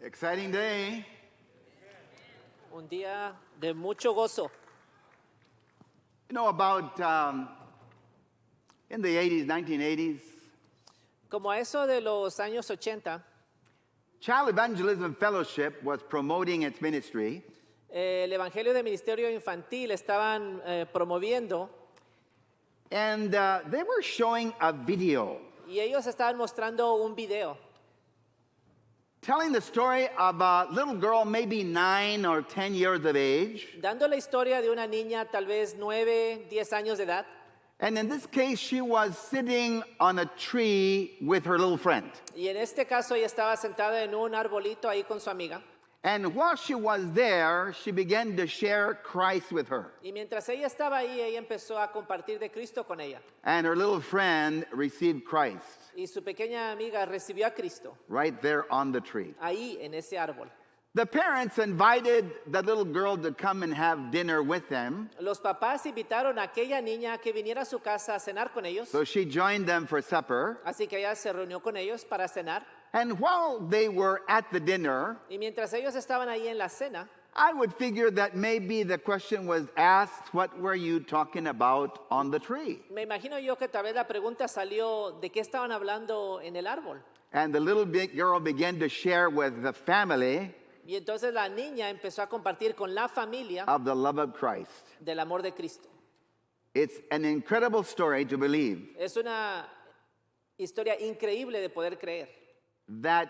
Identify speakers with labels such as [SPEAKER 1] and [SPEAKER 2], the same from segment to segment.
[SPEAKER 1] Exciting day.
[SPEAKER 2] Un día de mucho gozo.
[SPEAKER 1] You know, about in the 80s, 1980s,
[SPEAKER 2] Como a eso de los años 80,
[SPEAKER 1] Child Evangelism Fellowship was promoting its ministry,
[SPEAKER 2] el Evangelio de Ministerio Infantil estaban promoviendo
[SPEAKER 1] and they were showing a video
[SPEAKER 2] y ellos estaban mostrando un video
[SPEAKER 1] telling the story of a little girl, maybe 9 or 10 years of age.
[SPEAKER 2] dando la historia de una niña tal vez 9, 10 años de edad.
[SPEAKER 1] And in this case, she was sitting on a tree with her little friend.
[SPEAKER 2] Y en este caso ella estaba sentada en un arbolito ahí con su amiga.
[SPEAKER 1] And while she was there, she began to share Christ with her.
[SPEAKER 2] Y mientras ella estaba ahí, ella empezó a compartir de Cristo con ella.
[SPEAKER 1] And her little friend received Christ
[SPEAKER 2] Y su pequeña amiga recibió a Cristo
[SPEAKER 1] right there on the tree.
[SPEAKER 2] ahí en ese árbol.
[SPEAKER 1] The parents invited the little girl to come and have dinner with them.
[SPEAKER 2] Los papás invitaron a aquella niña a que viniera a su casa a cenar con ellos.
[SPEAKER 1] So she joined them for supper.
[SPEAKER 2] Así que ella se reunió con ellos para cenar.
[SPEAKER 1] And while they were at the dinner,
[SPEAKER 2] Y mientras ellos estaban ahí en la cena,
[SPEAKER 1] I would figure that maybe the question was asked, what were you talking about on the tree?
[SPEAKER 2] me imagino yo que tal vez la pregunta salió de qué estaban hablando en el árbol.
[SPEAKER 1] And the little big girl began to share with the family
[SPEAKER 2] Y entonces la niña empezó a compartir con la familia
[SPEAKER 1] of the love of Christ.
[SPEAKER 2] del amor de Cristo.
[SPEAKER 1] It's an incredible story to believe
[SPEAKER 2] Es una historia increíble de poder creer.
[SPEAKER 1] that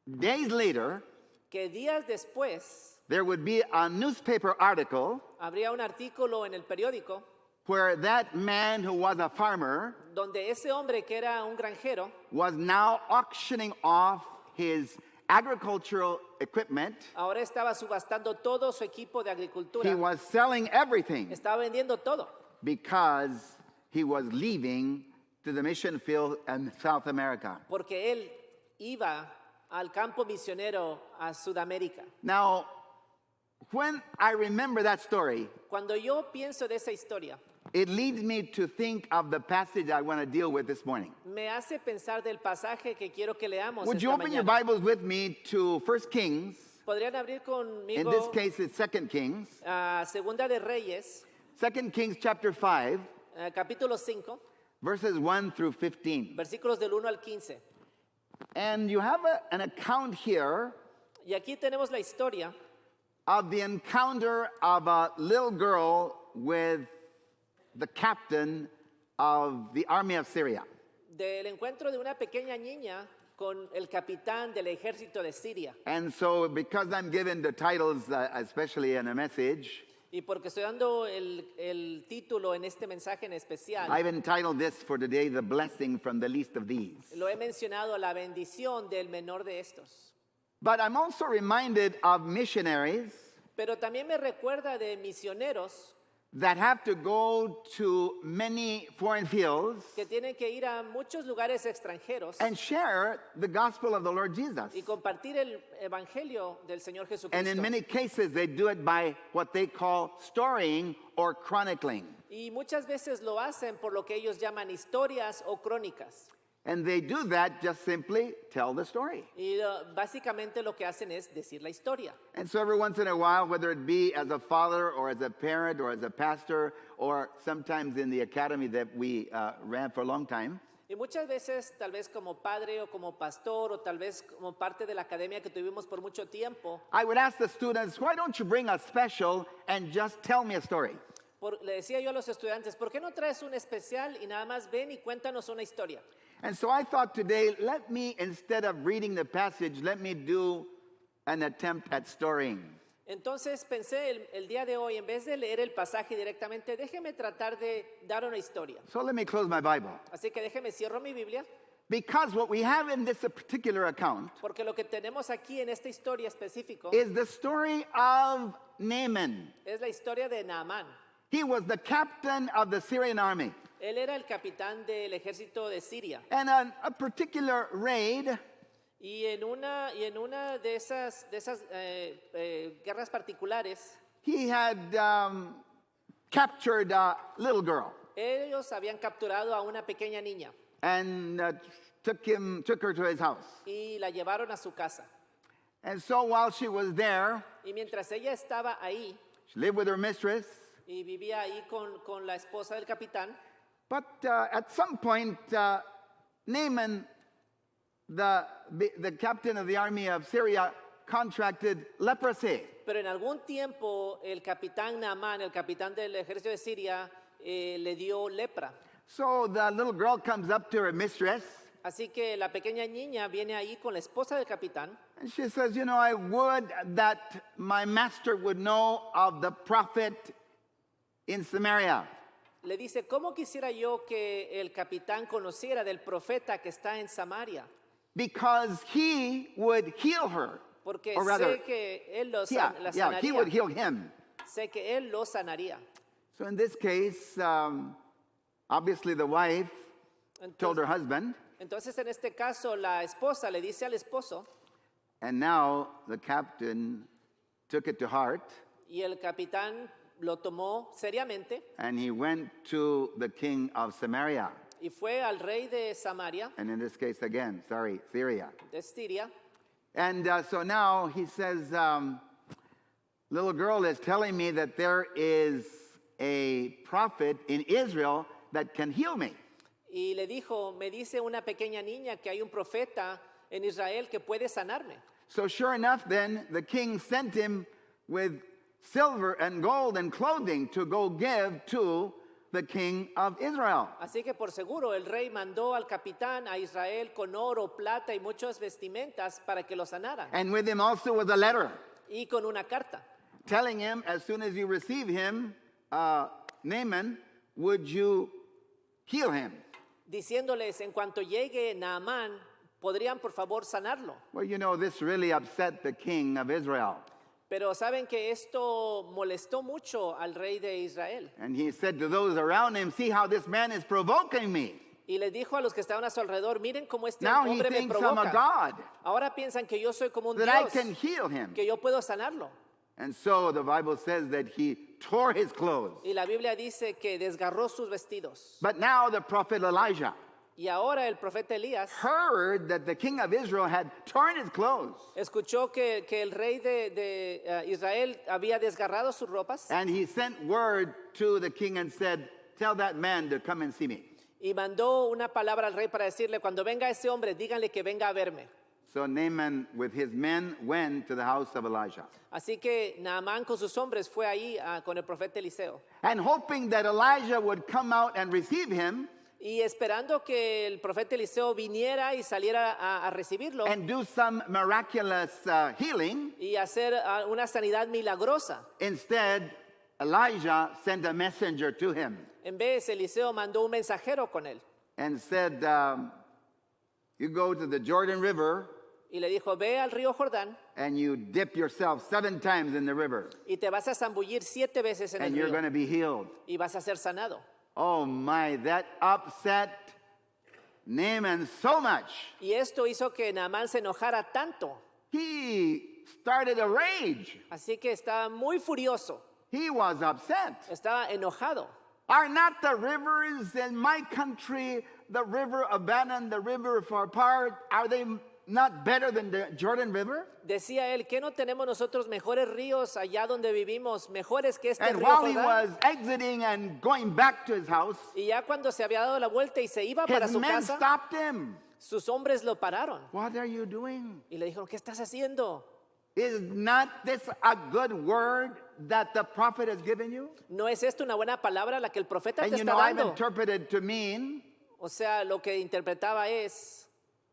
[SPEAKER 1] days later,
[SPEAKER 2] Que días después
[SPEAKER 1] there would be a newspaper article
[SPEAKER 2] habría un artículo en el periódico
[SPEAKER 1] where that man who was a farmer
[SPEAKER 2] donde ese hombre que era un granjero
[SPEAKER 1] was now auctioning off his agricultural equipment.
[SPEAKER 2] ahora estaba subastando todo su equipo de agricultura.
[SPEAKER 1] He was selling everything
[SPEAKER 2] Estaba vendiendo todo
[SPEAKER 1] because he was leaving to the mission field in South America.
[SPEAKER 2] porque él iba al campo misionero a Sudamérica.
[SPEAKER 1] Now, when I remember that story,
[SPEAKER 2] Cuando yo pienso de esa historia,
[SPEAKER 1] it leads me to think of the passage I want to deal with this morning.
[SPEAKER 2] me hace pensar del pasaje que quiero que leamos
[SPEAKER 1] Would
[SPEAKER 2] esta
[SPEAKER 1] you open your
[SPEAKER 2] mañana.
[SPEAKER 1] Bibles with me to 1 Kings?
[SPEAKER 2] ¿Podrían abrir
[SPEAKER 1] In
[SPEAKER 2] conmigo
[SPEAKER 1] this case, it's 2 Kings.
[SPEAKER 2] a Segunda de Reyes,
[SPEAKER 1] 2 Kings chapter 5,
[SPEAKER 2] capítulo 5,
[SPEAKER 1] verses 1 through 15.
[SPEAKER 2] versículos del 1 al 15?
[SPEAKER 1] And you have an account here
[SPEAKER 2] Y aquí tenemos la historia
[SPEAKER 1] of the encounter of a little girl with the captain of the army of Syria.
[SPEAKER 2] del encuentro de una pequeña niña con el capitán del ejército de Siria.
[SPEAKER 1] And so, because I'm given the titles, especially in a message,
[SPEAKER 2] Y porque estoy dando el título en este mensaje en especial,
[SPEAKER 1] I've entitled this for today, The Blessing from the Least of These.
[SPEAKER 2] lo he mencionado, la bendición del menor de estos.
[SPEAKER 1] But I'm also reminded of missionaries
[SPEAKER 2] Pero también me recuerda de misioneros
[SPEAKER 1] that have to go to many foreign fields
[SPEAKER 2] que tienen que ir a muchos lugares extranjeros
[SPEAKER 1] and share the gospel of the Lord Jesus.
[SPEAKER 2] y compartir el evangelio del Señor
[SPEAKER 1] And in
[SPEAKER 2] Jesucristo.
[SPEAKER 1] many cases, they do it by what they call storying or chronicling.
[SPEAKER 2] Y muchas veces lo hacen por lo que ellos llaman historias o crónicas.
[SPEAKER 1] And they do that just simply tell the story.
[SPEAKER 2] Y básicamente lo que hacen es decir la historia.
[SPEAKER 1] And so every once in a while, whether it be as a father or as a parent or as a pastor or sometimes in the academy that we ran for a long time,
[SPEAKER 2] Y muchas veces, tal vez como padre o como pastor o tal vez como parte de la academia que tuvimos por mucho tiempo,
[SPEAKER 1] I would ask the students, why don't you bring a special and just tell me a story?
[SPEAKER 2] le decía yo a los estudiantes, ¿por qué no traes un especial y nada más ven y cuéntanos una historia?
[SPEAKER 1] And so I thought today, let me, instead of reading the passage, let me do an attempt at storying.
[SPEAKER 2] Entonces pensé el día de hoy, en vez de leer el pasaje directamente, déjeme tratar de dar una historia.
[SPEAKER 1] So let me close my Bible.
[SPEAKER 2] Así que déjeme cierro mi Biblia,
[SPEAKER 1] Because what we have in this particular account
[SPEAKER 2] porque lo que tenemos aquí en esta historia específico
[SPEAKER 1] is the story of Naaman.
[SPEAKER 2] es la historia de Naamán.
[SPEAKER 1] He was the captain of the Syrian army.
[SPEAKER 2] Él era el capitán del ejército de Siria.
[SPEAKER 1] And on a particular raid,
[SPEAKER 2] Y en una de esas guerras particulares,
[SPEAKER 1] he had captured a little girl.
[SPEAKER 2] ellos habían capturado a una pequeña niña.
[SPEAKER 1] And took her to his house.
[SPEAKER 2] y la llevaron a su casa.
[SPEAKER 1] And so while she was there,
[SPEAKER 2] Y mientras ella estaba ahí
[SPEAKER 1] she lived with her mistress.
[SPEAKER 2] y vivía ahí con la esposa del capitán,
[SPEAKER 1] But at some point, Naaman, the captain of the army of Syria, contracted leprosy.
[SPEAKER 2] pero en algún tiempo el capitán Naamán, el capitán del ejército de Siria, le dio lepra.
[SPEAKER 1] So the little girl comes up to her mistress
[SPEAKER 2] Así que la pequeña niña viene ahí con la esposa del capitán
[SPEAKER 1] and she says, you know, I would that my master would know of the prophet in Samaria.
[SPEAKER 2] le dice, ¿cómo quisiera yo que el capitán conociera del profeta que está en Samaria?
[SPEAKER 1] Because he would heal her.
[SPEAKER 2] Porque
[SPEAKER 1] Or rather,
[SPEAKER 2] sé que él la
[SPEAKER 1] he would
[SPEAKER 2] sanaría.
[SPEAKER 1] heal him.
[SPEAKER 2] Sé que él lo sanaría.
[SPEAKER 1] So in this case, obviously the wife told her husband,
[SPEAKER 2] Entonces, en este caso, la esposa le dice al esposo,
[SPEAKER 1] and now the captain took it to heart,
[SPEAKER 2] y el capitán lo tomó seriamente
[SPEAKER 1] and he went to the king of Samaria.
[SPEAKER 2] y fue al rey de Samaria,
[SPEAKER 1] And in this case, again, Syria.
[SPEAKER 2] de Siria.
[SPEAKER 1] And so now he says, little girl is telling me that there is a prophet in Israel that can heal me.
[SPEAKER 2] Y le dijo, me dice una pequeña niña que hay un profeta en Israel que puede sanarme.
[SPEAKER 1] So sure enough, then the king sent him with silver and gold and clothing to go give to the king of Israel.
[SPEAKER 2] Así que por seguro el rey mandó al capitán a Israel con oro, plata y muchas vestimentas para que lo sanaran.
[SPEAKER 1] And with him also was a letter
[SPEAKER 2] Y con una carta,
[SPEAKER 1] telling him, as soon as you receive him, Naaman, would you heal him?
[SPEAKER 2] diciéndoles, en cuanto llegue Naamán, podrían por favor sanarlo.
[SPEAKER 1] Well, you know, this really upset the king of Israel.
[SPEAKER 2] Pero saben que esto molestó mucho al rey de Israel.
[SPEAKER 1] And he said to those around him, see how this man is provoking me.
[SPEAKER 2] Y les dijo a los que estaban a su alrededor, miren cómo este
[SPEAKER 1] Now he
[SPEAKER 2] hombre me
[SPEAKER 1] thinks I'm a
[SPEAKER 2] provoca.
[SPEAKER 1] god,
[SPEAKER 2] Ahora piensan que yo soy como un
[SPEAKER 1] that I
[SPEAKER 2] Dios,
[SPEAKER 1] can heal him.
[SPEAKER 2] que yo puedo sanarlo.
[SPEAKER 1] And so the Bible says that he tore his clothes.
[SPEAKER 2] Y la Biblia dice que desgarró sus vestidos.
[SPEAKER 1] But now the prophet Elijah
[SPEAKER 2] Y ahora el profeta Elías
[SPEAKER 1] heard that the king of Israel had torn his clothes.
[SPEAKER 2] escuchó que el rey de Israel había desgarrado sus ropas
[SPEAKER 1] And he sent word to the king and said, tell that man to come and see me.
[SPEAKER 2] y mandó una palabra al rey para decirle, cuando venga ese hombre, díganle que venga a verme.
[SPEAKER 1] So Naaman with his men went to the house of Elijah.
[SPEAKER 2] Así que Naamán con sus hombres fue ahí con el profeta Eliseo.
[SPEAKER 1] And hoping that Elijah would come out and receive him
[SPEAKER 2] Y esperando que el profeta Eliseo viniera y saliera a recibirlo
[SPEAKER 1] and do some miraculous healing,
[SPEAKER 2] y hacer una sanidad milagrosa.
[SPEAKER 1] instead Elijah sent a messenger to him
[SPEAKER 2] En vez, Eliseo mandó un mensajero con él
[SPEAKER 1] and said, you go to the Jordan River
[SPEAKER 2] y le dijo, ve al río Jordán
[SPEAKER 1] and you dip yourself 7 times in the river
[SPEAKER 2] y te vas a zambullir 7 veces en el
[SPEAKER 1] and you're going
[SPEAKER 2] río
[SPEAKER 1] to be healed.
[SPEAKER 2] y vas a ser sanado.
[SPEAKER 1] Oh my, that upset Naaman so much.
[SPEAKER 2] Y esto hizo que Naamán se enojara tanto.
[SPEAKER 1] He started a rage.
[SPEAKER 2] Así que estaba muy furioso,
[SPEAKER 1] He was upset.
[SPEAKER 2] estaba enojado.
[SPEAKER 1] Are not the rivers in my country, the river of Bannon, the river of Pharpar, are they not better than the Jordan River?
[SPEAKER 2] Decía él, ¿qué no tenemos nosotros mejores ríos allá donde vivimos, mejores que este
[SPEAKER 1] And
[SPEAKER 2] río
[SPEAKER 1] while he
[SPEAKER 2] Jordán?
[SPEAKER 1] was exiting and going back to his house,
[SPEAKER 2] Y ya cuando se había dado la vuelta y se iba para
[SPEAKER 1] his
[SPEAKER 2] su
[SPEAKER 1] men
[SPEAKER 2] casa,
[SPEAKER 1] stopped him.
[SPEAKER 2] sus hombres lo pararon
[SPEAKER 1] What are you doing?
[SPEAKER 2] y le dijeron, ¿qué estás haciendo?
[SPEAKER 1] Is not this a good word that the prophet has given you?
[SPEAKER 2] ¿No es esto una buena palabra la que el profeta
[SPEAKER 1] And
[SPEAKER 2] te
[SPEAKER 1] you
[SPEAKER 2] está
[SPEAKER 1] know, I've
[SPEAKER 2] dando?
[SPEAKER 1] interpreted to mean,
[SPEAKER 2] O sea, lo que interpretaba es,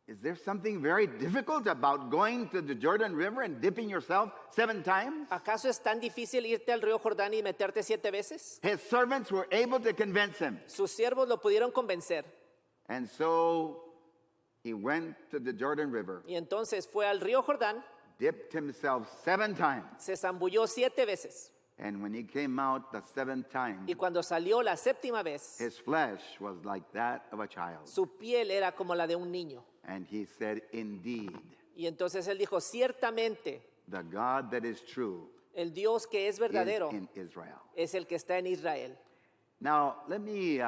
[SPEAKER 1] is there something very difficult about going to the Jordan River and dipping yourself 7 times?
[SPEAKER 2] ¿acaso es tan difícil irte al río Jordán y meterte 7 veces?
[SPEAKER 1] His servants were able to convince him.
[SPEAKER 2] Sus siervos lo pudieron convencer.
[SPEAKER 1] And so he went to the Jordan River,
[SPEAKER 2] Y entonces fue al río Jordán,
[SPEAKER 1] dipped himself 7 times.
[SPEAKER 2] se zambulló 7 veces.
[SPEAKER 1] And when he came out the 7th time,
[SPEAKER 2] Y cuando salió la 7ª vez,
[SPEAKER 1] his flesh was like that of a child.
[SPEAKER 2] su piel era como la de un niño.
[SPEAKER 1] And he said, indeed,
[SPEAKER 2] Y entonces él dijo, ciertamente,
[SPEAKER 1] the God that is true
[SPEAKER 2] el Dios que es
[SPEAKER 1] is
[SPEAKER 2] verdadero
[SPEAKER 1] in Israel.
[SPEAKER 2] es el que está en Israel.
[SPEAKER 1] Now, let me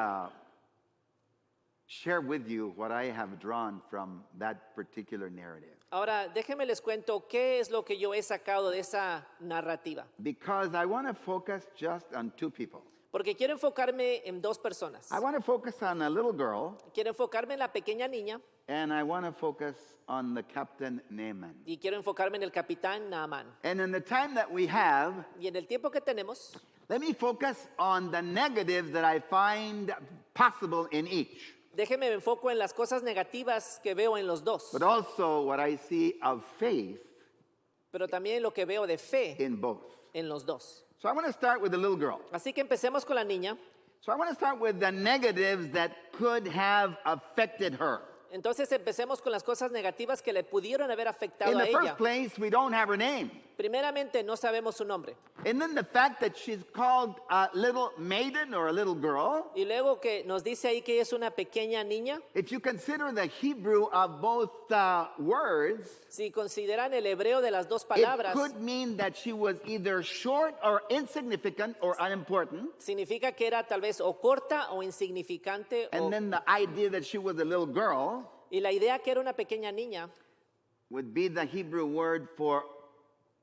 [SPEAKER 1] share with you what I have drawn from that particular narrative.
[SPEAKER 2] Ahora, déjenme les cuento qué es lo que yo he sacado de esa narrativa.
[SPEAKER 1] Because I want to focus just on two people.
[SPEAKER 2] Porque quiero enfocarme en dos personas.
[SPEAKER 1] I want to focus on a little girl,
[SPEAKER 2] Quiero enfocarme en la pequeña niña
[SPEAKER 1] and I want to focus on the Captain Naaman.
[SPEAKER 2] y quiero enfocarme en el capitán Naamán.
[SPEAKER 1] And in the time that we have,
[SPEAKER 2] Y en el tiempo que tenemos,
[SPEAKER 1] let me focus on the negatives that I find possible in each,
[SPEAKER 2] déjenme me enfoco en las cosas negativas que veo en los dos,
[SPEAKER 1] but also what I see of faith
[SPEAKER 2] pero también lo que veo de fe
[SPEAKER 1] in both.
[SPEAKER 2] en los dos.
[SPEAKER 1] So I want to start with the little girl.
[SPEAKER 2] Así que empecemos con la niña.
[SPEAKER 1] So I want to start with the negatives that could have affected her.
[SPEAKER 2] Entonces empecemos con las cosas negativas que le pudieron haber afectado
[SPEAKER 1] In
[SPEAKER 2] a
[SPEAKER 1] the first
[SPEAKER 2] ella.
[SPEAKER 1] place, we don't have her name.
[SPEAKER 2] Primeramente, no sabemos su nombre.
[SPEAKER 1] And then the fact that she's called a little maiden or a little girl,
[SPEAKER 2] Y luego que nos dice ahí que es una pequeña niña.
[SPEAKER 1] if you consider the Hebrew of both words,
[SPEAKER 2] Si consideran el hebreo de las dos
[SPEAKER 1] it
[SPEAKER 2] palabras,
[SPEAKER 1] could mean that she was either short or insignificant or unimportant.
[SPEAKER 2] significa que era tal vez o corta o insignificante.
[SPEAKER 1] And then the idea that she was a little girl
[SPEAKER 2] Y la idea que era una pequeña niña
[SPEAKER 1] would be the Hebrew word for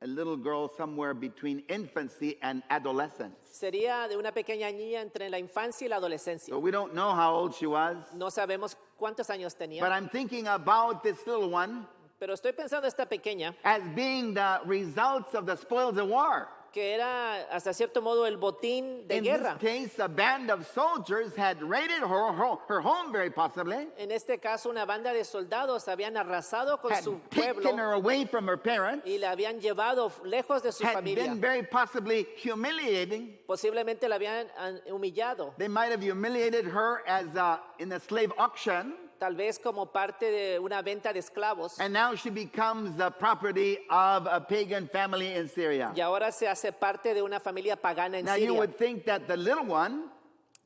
[SPEAKER 1] a little girl somewhere between infancy and adolescence.
[SPEAKER 2] sería de una pequeña niña entre la infancia y la adolescencia.
[SPEAKER 1] So we don't know how old she was,
[SPEAKER 2] No sabemos cuántos años
[SPEAKER 1] but
[SPEAKER 2] tenía,
[SPEAKER 1] I'm thinking about this little one
[SPEAKER 2] pero estoy pensando esta pequeña
[SPEAKER 1] as being the results of the spoils of war.
[SPEAKER 2] que era hasta cierto modo el botín de
[SPEAKER 1] In
[SPEAKER 2] guerra.
[SPEAKER 1] this case, a band of soldiers had raided her home very possibly,
[SPEAKER 2] En este caso, una banda de soldados habían arrasado con
[SPEAKER 1] had
[SPEAKER 2] su
[SPEAKER 1] taken
[SPEAKER 2] pueblo
[SPEAKER 1] her away from her parents,
[SPEAKER 2] y la habían llevado lejos de su
[SPEAKER 1] had
[SPEAKER 2] familia.
[SPEAKER 1] been very possibly humiliating.
[SPEAKER 2] Posiblemente la habían humillado,
[SPEAKER 1] They might have humiliated her as in a slave auction,
[SPEAKER 2] tal vez como parte de una venta de esclavos.
[SPEAKER 1] and now she becomes the property of a pagan family in Syria.
[SPEAKER 2] Y ahora se hace parte de una familia pagana en
[SPEAKER 1] Now you
[SPEAKER 2] Siria.
[SPEAKER 1] would think that the little one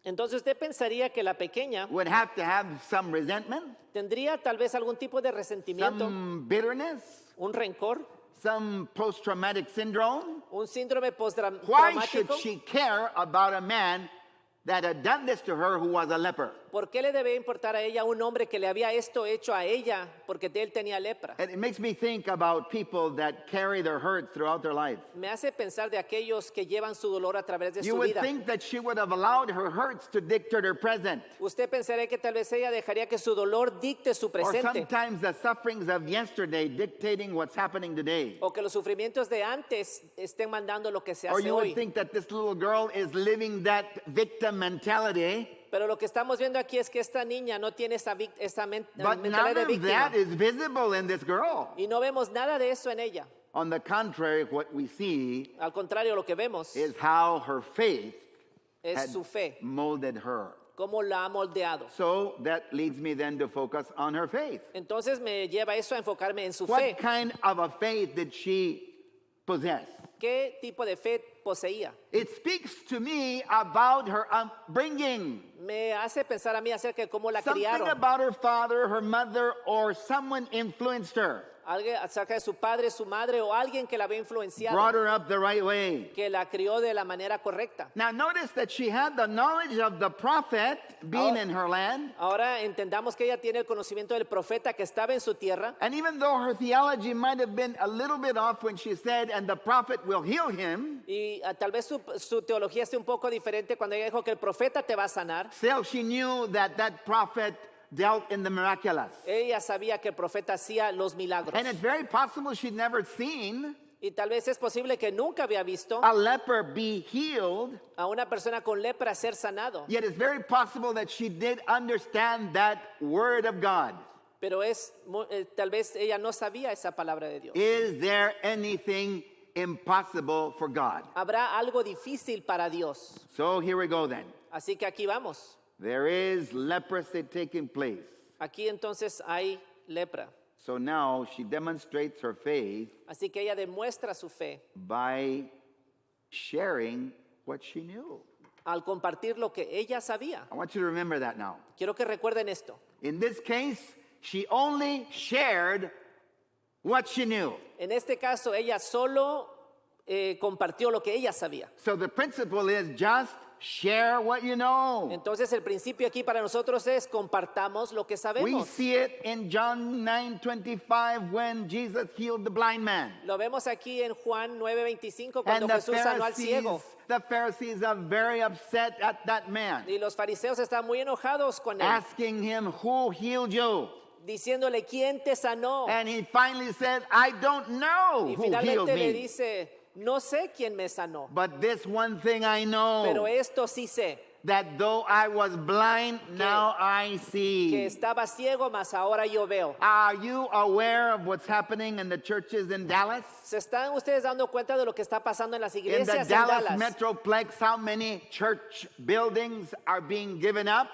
[SPEAKER 2] Entonces usted pensaría que la pequeña
[SPEAKER 1] would have to have some resentment,
[SPEAKER 2] tendría tal vez algún tipo de resentimiento,
[SPEAKER 1] some bitterness,
[SPEAKER 2] un rencor,
[SPEAKER 1] some post-traumatic syndrome.
[SPEAKER 2] un síndrome
[SPEAKER 1] Why should
[SPEAKER 2] postraumático.
[SPEAKER 1] she care about a man that had done this to her who was a leper?
[SPEAKER 2] ¿Por qué le debe importar a ella un hombre que le había esto hecho a ella porque de él tenía lepra?
[SPEAKER 1] And it makes me think about people that carry their hurts throughout their life.
[SPEAKER 2] Me hace pensar de aquellos que llevan su dolor a través de
[SPEAKER 1] You
[SPEAKER 2] su
[SPEAKER 1] would
[SPEAKER 2] vida.
[SPEAKER 1] think that she would have allowed her hurts to dictate her present.
[SPEAKER 2] Usted pensaría que tal vez ella dejaría que su dolor dicte su
[SPEAKER 1] Or
[SPEAKER 2] presente
[SPEAKER 1] sometimes the sufferings of yesterday dictating what's happening today.
[SPEAKER 2] o que los sufrimientos de antes estén mandando lo que se
[SPEAKER 1] Or
[SPEAKER 2] hace
[SPEAKER 1] you would
[SPEAKER 2] hoy.
[SPEAKER 1] think that this little girl is living that victim mentality.
[SPEAKER 2] Pero lo que estamos viendo aquí es que esta niña no tiene esa
[SPEAKER 1] But
[SPEAKER 2] mentalidad
[SPEAKER 1] none
[SPEAKER 2] de
[SPEAKER 1] of
[SPEAKER 2] víctima.
[SPEAKER 1] that is visible in this girl.
[SPEAKER 2] Y no vemos nada de eso en ella.
[SPEAKER 1] On the contrary, what we see
[SPEAKER 2] Al contrario, lo que vemos
[SPEAKER 1] is how her faith
[SPEAKER 2] es
[SPEAKER 1] had
[SPEAKER 2] su fe,
[SPEAKER 1] molded her.
[SPEAKER 2] cómo la ha moldeado.
[SPEAKER 1] So that leads me then to focus on her faith.
[SPEAKER 2] Entonces me lleva eso a enfocarme en su
[SPEAKER 1] What
[SPEAKER 2] fe.
[SPEAKER 1] kind of a faith did she possess?
[SPEAKER 2] ¿Qué tipo de fe poseía?
[SPEAKER 1] It speaks to me about her upbringing.
[SPEAKER 2] Me hace pensar a mí acerca de cómo la
[SPEAKER 1] Something
[SPEAKER 2] criaron.
[SPEAKER 1] about her father, her mother, or someone influenced her,
[SPEAKER 2] Alguien acerca de su padre, su madre o alguien que la había
[SPEAKER 1] brought
[SPEAKER 2] influenciado,
[SPEAKER 1] her up the right way.
[SPEAKER 2] que la crió de la manera correcta.
[SPEAKER 1] Now notice that she had the knowledge of the prophet being
[SPEAKER 2] Oh.
[SPEAKER 1] in her land.
[SPEAKER 2] Ahora entendamos que ella tiene el conocimiento del profeta que estaba en su tierra.
[SPEAKER 1] And even though her theology might have been a little bit off when she said, and the prophet will heal him,
[SPEAKER 2] Y tal vez su teología esté un poco diferente cuando ella dijo que el profeta te va a sanar.
[SPEAKER 1] still she knew that that prophet dealt in the miraculous.
[SPEAKER 2] Ella sabía que el profeta hacía los milagros.
[SPEAKER 1] And it's very possible she'd never seen
[SPEAKER 2] Y tal vez es posible que nunca había visto
[SPEAKER 1] a leper be healed,
[SPEAKER 2] a una persona con lepra ser sanado.
[SPEAKER 1] yet it's very possible that she did understand that word of God.
[SPEAKER 2] Pero tal vez ella no sabía esa palabra de Dios.
[SPEAKER 1] Is there anything impossible for God?
[SPEAKER 2] Habrá algo difícil para Dios.
[SPEAKER 1] So here we go then.
[SPEAKER 2] Así que aquí vamos.
[SPEAKER 1] There is leprosy taking place.
[SPEAKER 2] Aquí entonces hay lepra.
[SPEAKER 1] So now she demonstrates her faith
[SPEAKER 2] Así que ella demuestra su fe
[SPEAKER 1] by sharing what she knew.
[SPEAKER 2] al compartir lo que ella sabía.
[SPEAKER 1] I want you to remember that now.
[SPEAKER 2] Quiero que recuerden esto.
[SPEAKER 1] In this case, she only shared what she knew.
[SPEAKER 2] En este caso, ella solo compartió lo que ella sabía.
[SPEAKER 1] So the principle is just share what you know.
[SPEAKER 2] Entonces el principio aquí para nosotros es compartamos lo que
[SPEAKER 1] We
[SPEAKER 2] sabemos.
[SPEAKER 1] see it in John 9:25 when Jesus healed the blind man.
[SPEAKER 2] Lo vemos aquí en Juan 9:25
[SPEAKER 1] And
[SPEAKER 2] cuando Jesús sanó al ciego.
[SPEAKER 1] the Pharisees are very upset at that man,
[SPEAKER 2] Y los fariseos están muy enojados con él,
[SPEAKER 1] asking him, who healed you?
[SPEAKER 2] diciéndole, ¿quién te sanó?
[SPEAKER 1] And he finally said, I don't know
[SPEAKER 2] Y
[SPEAKER 1] who healed
[SPEAKER 2] finalmente le
[SPEAKER 1] me.
[SPEAKER 2] dice, no sé quién me sanó,
[SPEAKER 1] But this one thing I know,
[SPEAKER 2] pero esto sí sé,
[SPEAKER 1] that though I was blind, now I
[SPEAKER 2] que
[SPEAKER 1] see.
[SPEAKER 2] estaba ciego, mas ahora yo veo.
[SPEAKER 1] Are you aware of what's happening in the churches in Dallas?
[SPEAKER 2] ¿Se están ustedes dando cuenta de lo que está pasando en las
[SPEAKER 1] In the
[SPEAKER 2] iglesias en
[SPEAKER 1] Dallas
[SPEAKER 2] Dallas?
[SPEAKER 1] Metroplex, how many church buildings are being given up?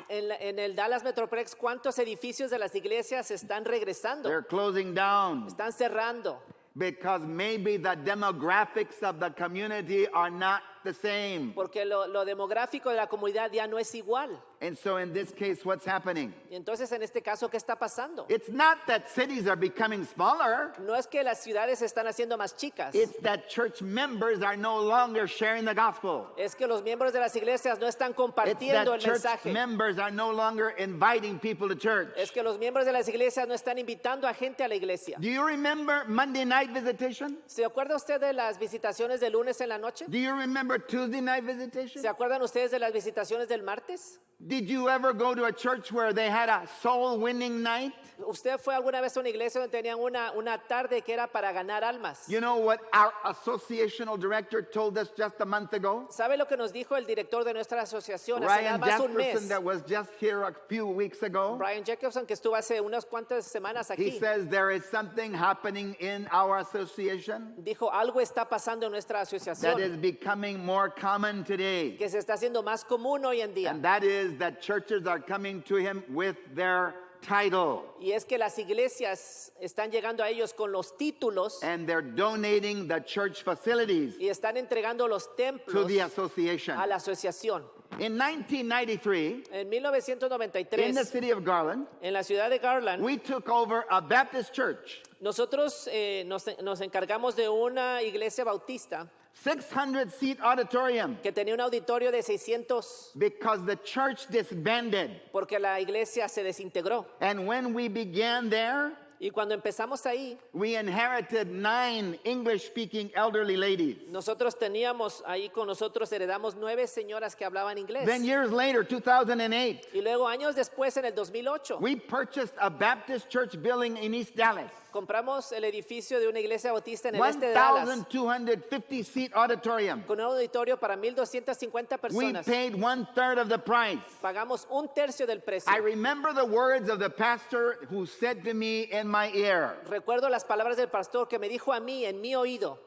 [SPEAKER 2] En el Dallas Metroplex, ¿cuántos edificios de las iglesias se están regresando?
[SPEAKER 1] They're closing down
[SPEAKER 2] Están cerrando.
[SPEAKER 1] because maybe the demographics of the community are not the same.
[SPEAKER 2] Porque lo demográfico de la comunidad ya no es igual.
[SPEAKER 1] And so in this case, what's happening?
[SPEAKER 2] Y entonces, en este caso, ¿qué está pasando?
[SPEAKER 1] It's not that cities are becoming smaller.
[SPEAKER 2] No es que las ciudades se están haciendo más chicas.
[SPEAKER 1] It's that church members are no longer sharing the gospel.
[SPEAKER 2] Es que los miembros de las iglesias no están
[SPEAKER 1] It's
[SPEAKER 2] compartiendo
[SPEAKER 1] that
[SPEAKER 2] el
[SPEAKER 1] church
[SPEAKER 2] mensaje.
[SPEAKER 1] members are no longer inviting people to church.
[SPEAKER 2] Es que los miembros de las iglesias no están invitando a gente a la iglesia.
[SPEAKER 1] Do you remember Monday night visitation?
[SPEAKER 2] ¿Se acuerda usted de las visitaciones de lunes en la noche?
[SPEAKER 1] Do you remember Tuesday night visitation?
[SPEAKER 2] ¿Se acuerdan ustedes de las visitaciones del martes?
[SPEAKER 1] Did you ever go to a church where they had a soul winning night?
[SPEAKER 2] ¿Usted fue alguna vez a una iglesia donde tenían una tarde que era para ganar almas?
[SPEAKER 1] You know what our associational director told us just a month ago?
[SPEAKER 2] ¿Sabe lo que nos dijo el director de nuestra asociación hace nada
[SPEAKER 1] Ryan
[SPEAKER 2] más un
[SPEAKER 1] Jasperson,
[SPEAKER 2] mes?
[SPEAKER 1] that was just here a few weeks ago.
[SPEAKER 2] Brian Jacobson, que estuvo hace unas cuantas semanas
[SPEAKER 1] He
[SPEAKER 2] aquí,
[SPEAKER 1] says there is something happening in our association
[SPEAKER 2] dijo, algo está pasando en nuestra
[SPEAKER 1] that is
[SPEAKER 2] asociación
[SPEAKER 1] becoming more common today.
[SPEAKER 2] que se está haciendo más común hoy en día.
[SPEAKER 1] And that is that churches are coming to him with their title.
[SPEAKER 2] Y es que las iglesias están llegando a ellos con los títulos
[SPEAKER 1] And they're donating the church facilities
[SPEAKER 2] y están entregando los
[SPEAKER 1] to
[SPEAKER 2] templos
[SPEAKER 1] the association.
[SPEAKER 2] a la asociación.
[SPEAKER 1] In 1993,
[SPEAKER 2] En
[SPEAKER 1] in the
[SPEAKER 2] 1993,
[SPEAKER 1] city of Garland,
[SPEAKER 2] en la ciudad de Garland,
[SPEAKER 1] we took over a Baptist church,
[SPEAKER 2] nosotros nos encargamos de una iglesia bautista
[SPEAKER 1] 600-seat auditorium,
[SPEAKER 2] que tenía un auditorio de 600
[SPEAKER 1] because the church disbanded.
[SPEAKER 2] porque la iglesia se desintegró.
[SPEAKER 1] And when we began there,
[SPEAKER 2] Y cuando empezamos ahí,
[SPEAKER 1] we inherited 9 English-speaking elderly ladies.
[SPEAKER 2] nosotros teníamos ahí con nosotros, heredamos 9 señoras que hablaban inglés.
[SPEAKER 1] Then years later, 2008,
[SPEAKER 2] Y luego años después, en el 2008,
[SPEAKER 1] we purchased a Baptist church building in East Dallas.
[SPEAKER 2] compramos el edificio de una iglesia bautista en el este de Dallas
[SPEAKER 1] 1,250-seat auditorium.
[SPEAKER 2] con un auditorio para 1,250
[SPEAKER 1] We
[SPEAKER 2] personas.
[SPEAKER 1] paid 1/3 of the price.
[SPEAKER 2] Pagamos un tercio del precio.
[SPEAKER 1] I remember the words of the pastor who said to me in my ear,
[SPEAKER 2] Recuerdo las palabras del pastor que me dijo a mí en mi oído,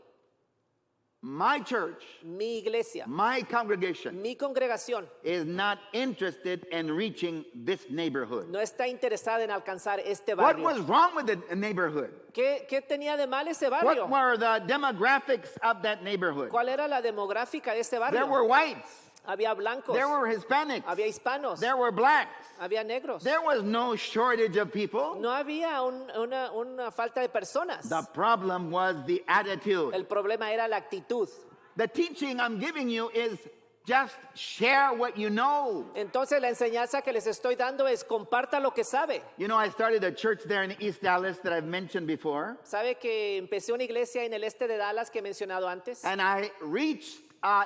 [SPEAKER 1] my church,
[SPEAKER 2] mi iglesia,
[SPEAKER 1] my congregation
[SPEAKER 2] mi congregación
[SPEAKER 1] is not interested in reaching this neighborhood.
[SPEAKER 2] no está interesada en alcanzar este
[SPEAKER 1] What
[SPEAKER 2] barrio.
[SPEAKER 1] was wrong with the neighborhood?
[SPEAKER 2] ¿Qué tenía de mal ese
[SPEAKER 1] What
[SPEAKER 2] barrio?
[SPEAKER 1] were the demographics of that neighborhood?
[SPEAKER 2] ¿Cuál era la demográfica de este
[SPEAKER 1] There
[SPEAKER 2] barrio?
[SPEAKER 1] were whites,
[SPEAKER 2] Había blancos,
[SPEAKER 1] there were Hispanics,
[SPEAKER 2] había hispanos,
[SPEAKER 1] there were blacks.
[SPEAKER 2] había negros.
[SPEAKER 1] There was no shortage of people.
[SPEAKER 2] No había una falta de personas.
[SPEAKER 1] The problem was the attitude.
[SPEAKER 2] El problema era la actitud.
[SPEAKER 1] The teaching I'm giving you is just share what you know.
[SPEAKER 2] Entonces la enseñanza que les estoy dando es comparta lo que sabe.
[SPEAKER 1] You know, I started a church there in East Dallas that I've mentioned before,
[SPEAKER 2] Sabe que empecé una iglesia en el este de Dallas que he mencionado antes.
[SPEAKER 1] and I reached a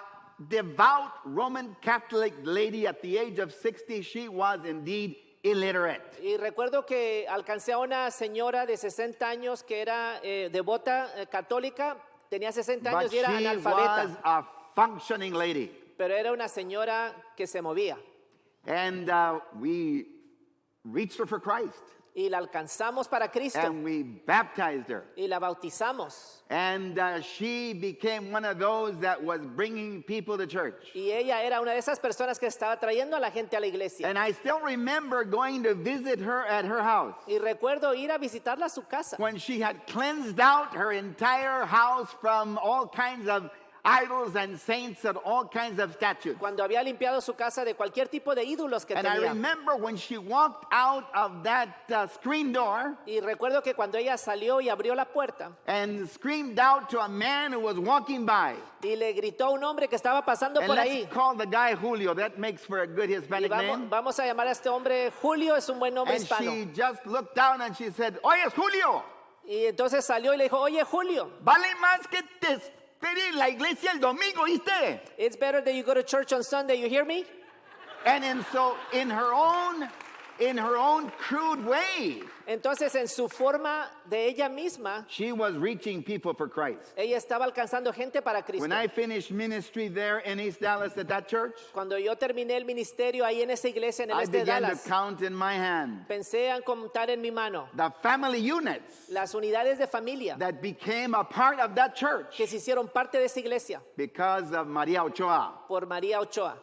[SPEAKER 1] devout Roman Catholic lady at the age of 60. She was indeed illiterate.
[SPEAKER 2] Y recuerdo que alcancé a una señora de 60 años que era devota católica, tenía 60
[SPEAKER 1] But
[SPEAKER 2] años y era
[SPEAKER 1] she was
[SPEAKER 2] analfabeta,
[SPEAKER 1] a functioning lady.
[SPEAKER 2] pero era una señora que se movía.
[SPEAKER 1] And we reached her for Christ,
[SPEAKER 2] Y la alcanzamos para Cristo
[SPEAKER 1] and we baptized her.
[SPEAKER 2] y la bautizamos.
[SPEAKER 1] And she became one of those that was bringing people to church.
[SPEAKER 2] Y ella era una de esas personas que estaba trayendo a la gente a la iglesia.
[SPEAKER 1] And I still remember going to visit her at her house
[SPEAKER 2] Y recuerdo ir a visitarla a su casa.
[SPEAKER 1] when she had cleansed out her entire house from all kinds of idols and saints and all kinds of statues.
[SPEAKER 2] Cuando había limpiado su casa de cualquier tipo de ídolos que
[SPEAKER 1] And I
[SPEAKER 2] tenía.
[SPEAKER 1] remember when she walked out of that screen door
[SPEAKER 2] Y recuerdo que cuando ella salió y abrió la puerta
[SPEAKER 1] and screamed out to a man who was walking by.
[SPEAKER 2] y le gritó a un hombre que estaba pasando
[SPEAKER 1] And
[SPEAKER 2] por
[SPEAKER 1] let's
[SPEAKER 2] ahí.
[SPEAKER 1] call the guy Julio. That makes for a good
[SPEAKER 2] Y
[SPEAKER 1] Hispanic name.
[SPEAKER 2] vamos a llamar a este hombre Julio, es un buen nombre
[SPEAKER 1] And
[SPEAKER 2] hispano.
[SPEAKER 1] she just looked down and she said, oye, es Julio.
[SPEAKER 2] Y entonces salió y le dijo, oye Julio,
[SPEAKER 1] Vale más que te espere en la iglesia el domingo, ¿viste?
[SPEAKER 2] it's better that you go to church on Sunday, you hear me?
[SPEAKER 1] And so in her own crude way,
[SPEAKER 2] Entonces en su forma de ella misma,
[SPEAKER 1] she was reaching people for Christ.
[SPEAKER 2] ella estaba alcanzando gente para Cristo.
[SPEAKER 1] When I finished ministry there in East Dallas at that church,
[SPEAKER 2] Cuando yo terminé el ministerio ahí en esa iglesia en el
[SPEAKER 1] I
[SPEAKER 2] este de
[SPEAKER 1] began to
[SPEAKER 2] Dallas,
[SPEAKER 1] count in my hand
[SPEAKER 2] pensé en contar en mi mano
[SPEAKER 1] the family units
[SPEAKER 2] las unidades de familia
[SPEAKER 1] that became a part of that church
[SPEAKER 2] que se hicieron parte de esa iglesia
[SPEAKER 1] because of Maria Ochoa.
[SPEAKER 2] por María Ochoa.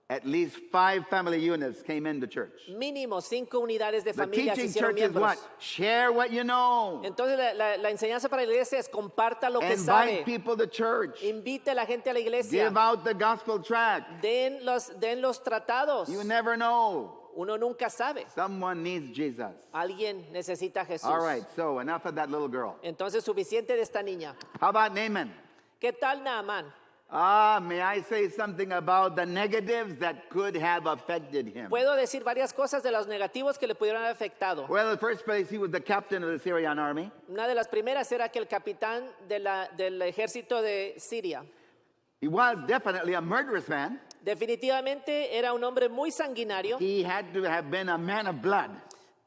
[SPEAKER 1] At least 5 family units came into church.
[SPEAKER 2] Mínimo 5 unidades de
[SPEAKER 1] The
[SPEAKER 2] familia se
[SPEAKER 1] teaching
[SPEAKER 2] hicieron
[SPEAKER 1] church is
[SPEAKER 2] miembros.
[SPEAKER 1] what? Share what you know.
[SPEAKER 2] Entonces la enseñanza para la iglesia es comparta lo que
[SPEAKER 1] Invite
[SPEAKER 2] sabe.
[SPEAKER 1] people to church.
[SPEAKER 2] Invite a la gente a la iglesia.
[SPEAKER 1] Give out the gospel tract.
[SPEAKER 2] Den los tratados.
[SPEAKER 1] You never know.
[SPEAKER 2] Uno nunca sabe.
[SPEAKER 1] Someone needs Jesus.
[SPEAKER 2] Alguien necesita a Jesús.
[SPEAKER 1] All right, so enough of that little girl.
[SPEAKER 2] Entonces suficiente de esta niña.
[SPEAKER 1] How about Naaman?
[SPEAKER 2] ¿Qué tal Naamán?
[SPEAKER 1] May I say something about the negatives that could have affected him?
[SPEAKER 2] Puedo decir varias cosas de los negativos que le pudieron haber afectado.
[SPEAKER 1] Well, in the first place, he was the captain of the Syrian army.
[SPEAKER 2] Una de las primeras era que el capitán del ejército de Siria
[SPEAKER 1] He was definitely a murderous man.
[SPEAKER 2] definitivamente era un hombre muy sanguinario.
[SPEAKER 1] He had to have been a man of blood.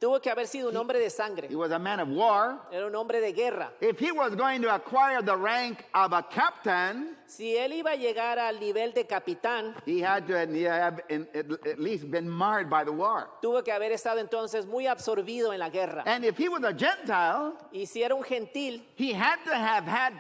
[SPEAKER 2] Tuvo que haber sido un hombre de sangre.
[SPEAKER 1] He was a man of war.
[SPEAKER 2] Era un hombre de guerra.
[SPEAKER 1] If he was going to acquire the rank of a captain,
[SPEAKER 2] Si él iba a llegar al nivel de capitán,
[SPEAKER 1] he had to have at least been marred by the war.
[SPEAKER 2] tuvo que haber estado entonces muy absorbido en la guerra.
[SPEAKER 1] And if he was a Gentile,
[SPEAKER 2] Y si era un gentil,
[SPEAKER 1] he had to have had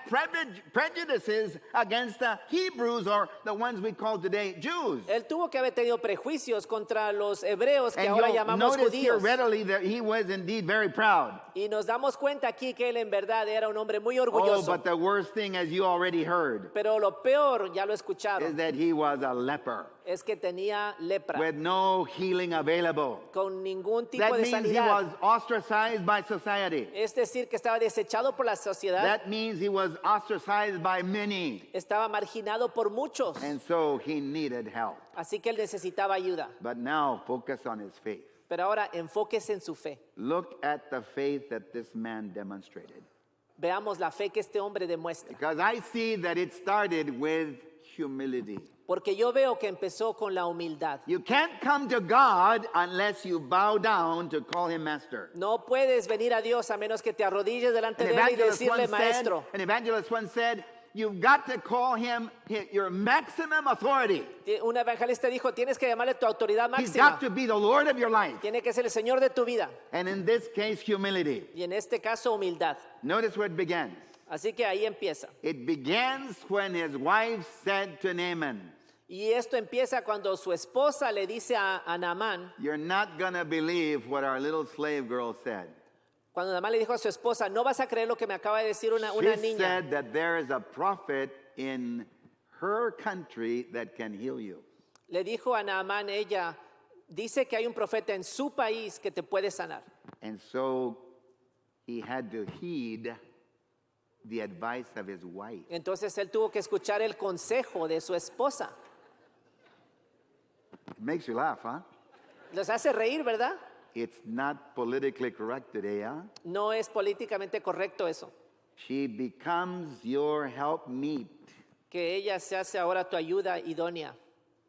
[SPEAKER 1] prejudices against the Hebrews, or the ones we call today Jews.
[SPEAKER 2] él tuvo que haber tenido prejuicios contra los hebreos que
[SPEAKER 1] And
[SPEAKER 2] ahora
[SPEAKER 1] you'll
[SPEAKER 2] llamamos
[SPEAKER 1] notice here
[SPEAKER 2] judíos.
[SPEAKER 1] readily that he was indeed very proud.
[SPEAKER 2] Y nos damos cuenta aquí que él en verdad era un hombre muy
[SPEAKER 1] Oh,
[SPEAKER 2] orgulloso.
[SPEAKER 1] but the worst thing, as you already heard,
[SPEAKER 2] Pero lo peor, ya lo
[SPEAKER 1] is
[SPEAKER 2] escucharon,
[SPEAKER 1] that he was a leper
[SPEAKER 2] es que tenía lepra,
[SPEAKER 1] with no healing available.
[SPEAKER 2] con ningún tipo
[SPEAKER 1] That
[SPEAKER 2] de
[SPEAKER 1] means he
[SPEAKER 2] sanidad.
[SPEAKER 1] was ostracized by society.
[SPEAKER 2] Es decir, que estaba desechado por la sociedad,
[SPEAKER 1] That means he was ostracized by many.
[SPEAKER 2] estaba marginado por muchos.
[SPEAKER 1] And so he needed help.
[SPEAKER 2] Así que él necesitaba ayuda.
[SPEAKER 1] But now focus on his faith.
[SPEAKER 2] Pero ahora enfóquese en su fe.
[SPEAKER 1] Look at the faith that this man demonstrated.
[SPEAKER 2] Veamos la fe que este hombre demuestra.
[SPEAKER 1] Because I see that it started with humility.
[SPEAKER 2] Porque yo veo que empezó con la humildad.
[SPEAKER 1] You can't come to God unless you bow down to call him master.
[SPEAKER 2] No puedes venir a Dios a menos que te arrodilles delante de él y decirle maestro.
[SPEAKER 1] An evangelist once said, you've got to call him your maximum authority.
[SPEAKER 2] Un evangelista dijo, tienes que llamarle tu autoridad
[SPEAKER 1] He's
[SPEAKER 2] máxima.
[SPEAKER 1] got to be the Lord of your life.
[SPEAKER 2] Tiene que ser el Señor de tu vida.
[SPEAKER 1] And in this case, humility.
[SPEAKER 2] Y en este caso, humildad.
[SPEAKER 1] Notice where it begins.
[SPEAKER 2] Así que ahí empieza.
[SPEAKER 1] It begins when his wife said to Naaman,
[SPEAKER 2] Y esto empieza cuando su esposa le dice a Naamán,
[SPEAKER 1] you're not going to believe what our little slave girl said.
[SPEAKER 2] cuando Naamán le dijo a su esposa, no vas a creer lo que me acaba de decir una
[SPEAKER 1] She
[SPEAKER 2] niña.
[SPEAKER 1] said that there is a prophet in her country that can heal you.
[SPEAKER 2] Le dijo a Naamán ella, dice que hay un profeta en su país que te puede sanar.
[SPEAKER 1] And so he had to heed the advice of his wife.
[SPEAKER 2] Entonces él tuvo que escuchar el consejo de su esposa.
[SPEAKER 1] It makes you laugh, huh?
[SPEAKER 2] Los hace reír, ¿verdad?
[SPEAKER 1] It's not politically correct today, huh?
[SPEAKER 2] No es políticamente correcto eso.
[SPEAKER 1] She becomes your helpmeet.
[SPEAKER 2] Que ella se hace ahora tu ayuda idónea.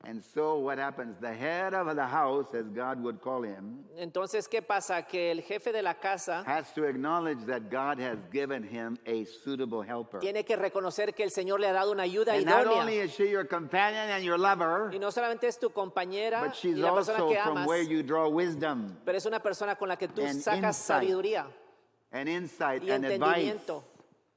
[SPEAKER 1] And so what happens? The head of the house, as God would call him,
[SPEAKER 2] Entonces, ¿qué pasa? Que el jefe de la casa
[SPEAKER 1] has to acknowledge that God has given him a suitable helper.
[SPEAKER 2] tiene que reconocer que el Señor le ha dado una ayuda
[SPEAKER 1] And not only
[SPEAKER 2] idónea.
[SPEAKER 1] is she your companion and your lover,
[SPEAKER 2] Y no solamente es tu compañera
[SPEAKER 1] but she's
[SPEAKER 2] y la persona
[SPEAKER 1] also
[SPEAKER 2] que
[SPEAKER 1] from
[SPEAKER 2] amas,
[SPEAKER 1] where you draw wisdom
[SPEAKER 2] pero es una persona con la que tú
[SPEAKER 1] and
[SPEAKER 2] sacas
[SPEAKER 1] insight
[SPEAKER 2] sabiduría
[SPEAKER 1] and insight
[SPEAKER 2] y
[SPEAKER 1] and advice.
[SPEAKER 2] entendimiento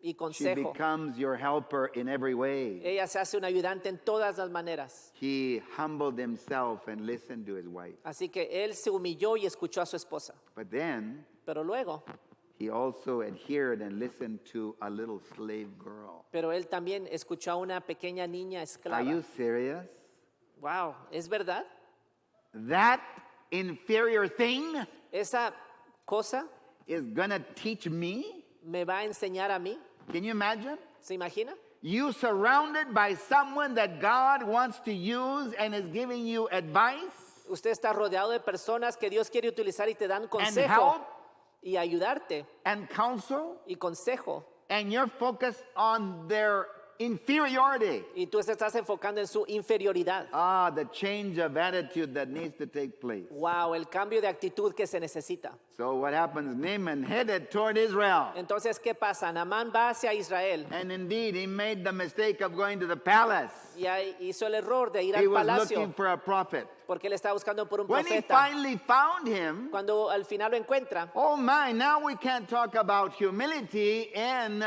[SPEAKER 2] y
[SPEAKER 1] She
[SPEAKER 2] consejo.
[SPEAKER 1] becomes your helper in every way.
[SPEAKER 2] Ella se hace una ayudante en todas las maneras.
[SPEAKER 1] He humbled himself and listened to his wife.
[SPEAKER 2] Así que él se humilló y escuchó a su esposa.
[SPEAKER 1] But then,
[SPEAKER 2] Pero luego,
[SPEAKER 1] he also adhered and listened to a little slave girl.
[SPEAKER 2] Pero él también escuchó a una pequeña niña
[SPEAKER 1] Are
[SPEAKER 2] esclava.
[SPEAKER 1] you serious?
[SPEAKER 2] Wow, ¿es verdad?
[SPEAKER 1] That inferior thing
[SPEAKER 2] Esa cosa
[SPEAKER 1] is going to teach me?
[SPEAKER 2] me va a enseñar a mí.
[SPEAKER 1] Can you imagine?
[SPEAKER 2] ¿Se imagina?
[SPEAKER 1] You surrounded by someone that God wants to use and is giving you advice
[SPEAKER 2] Usted está rodeado de personas que Dios quiere utilizar y te dan
[SPEAKER 1] and
[SPEAKER 2] consejo
[SPEAKER 1] help
[SPEAKER 2] y ayudarte
[SPEAKER 1] and counsel,
[SPEAKER 2] y consejo.
[SPEAKER 1] and you're focused on their inferiority.
[SPEAKER 2] Y tú te estás enfocando en su inferioridad.
[SPEAKER 1] Ah, the change of attitude that needs to take place.
[SPEAKER 2] Wow, el cambio de actitud que se necesita.
[SPEAKER 1] So what happens? Naaman headed toward Israel.
[SPEAKER 2] Entonces, ¿qué pasa? Naamán va hacia Israel
[SPEAKER 1] And indeed, he made the mistake of going to the palace.
[SPEAKER 2] y ahí hizo el error de ir
[SPEAKER 1] He
[SPEAKER 2] al
[SPEAKER 1] was
[SPEAKER 2] palacio
[SPEAKER 1] looking for a prophet.
[SPEAKER 2] porque él estaba buscando por un
[SPEAKER 1] When he
[SPEAKER 2] profeta.
[SPEAKER 1] finally found him,
[SPEAKER 2] Cuando al final lo encuentra,
[SPEAKER 1] oh my, now we can't talk about humility in